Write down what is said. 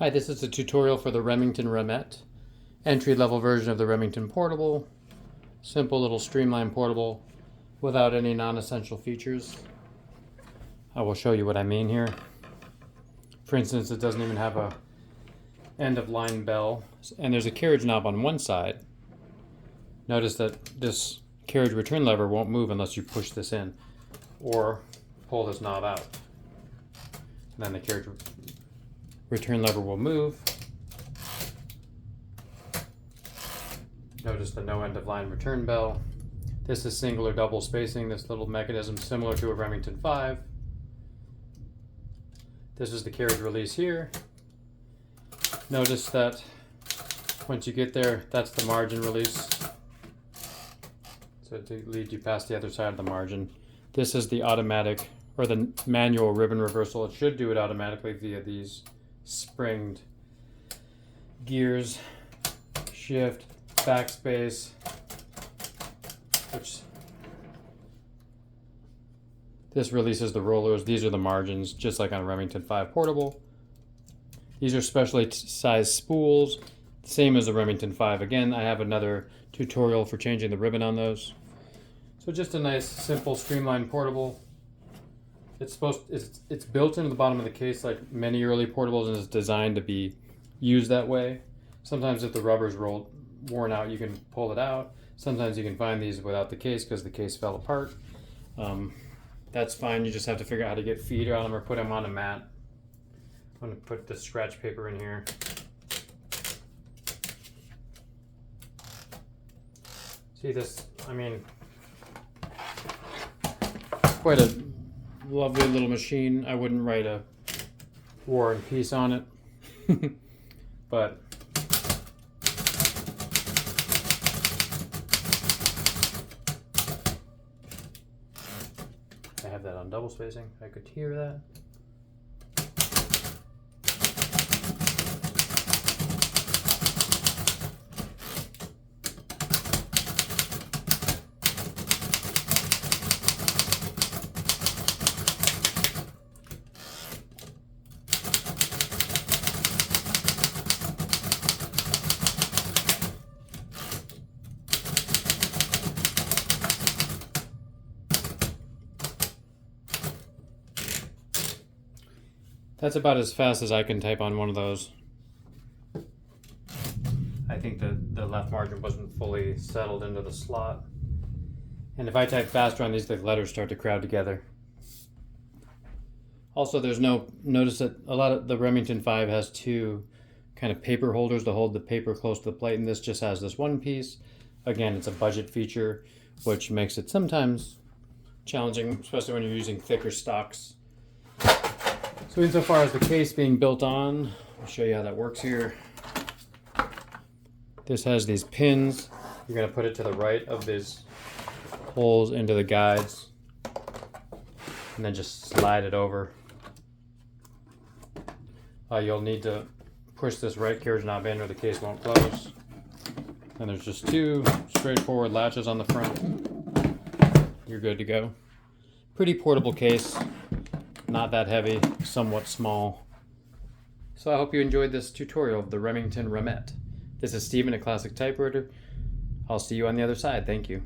Hi, this is a tutorial for the Remington Remette, entry-level version of the Remington Portable. Simple little streamlined portable without any non-essential features. I will show you what I mean here. For instance, it doesn't even have a end-of-line bell, and there's a carriage knob on one side. Notice that this carriage return lever won't move unless you push this in or pull this knob out. And then the carriage return lever will move. Notice the no end of line return bell. This is single or double spacing, this little mechanism similar to a Remington 5. This is the carriage release here. Notice that once you get there, that's the margin release. So to lead you past the other side of the margin. This is the automatic or the manual ribbon reversal. It should do it automatically via these springed gears, shift, backspace, which this releases the rollers. These are the margins, just like on a Remington 5 portable. These are specially sized spools, same as the Remington 5. Again, I have another tutorial for changing the ribbon on those. So just a nice, simple, streamlined portable. It's built into the bottom of the case like many early portables, and it's designed to be used that way. Sometimes if the rubber's worn out, you can pull it out. Sometimes you can find these without the case because the case fell apart. That's fine. You just have to figure out how to get feet on them or put them on a mat. I'm going to put the scratch paper in here. See this, I mean, quite a lovely little machine. I wouldn't write a War and Peace on it, but I have that on double spacing. I could hear that. That's about as fast as I can type on one of those. I think the left margin wasn't fully settled into the slot. And if I type faster on these, the letters start to crowd together. Also, notice that a lot of the Remington 5 has two kind of paper holders to hold the paper close to the plate, and this just has this one piece. Again, it's a budget feature, which makes it sometimes challenging, especially when you're using thicker stocks. So insofar as the case being built on, I'll show you how that works here. This has these pins. You're going to put it to the right of these holes into the guides, and then just slide it over. You'll need to push this right carriage knob in or the case won't close. And there's just two straightforward latches on the front. You're good to go. Pretty portable case. Not that heavy, somewhat small. So I hope you enjoyed this tutorial of the Remington Remette. This is Steven at Classic Typewriter. I'll see you on the other side. Thank you.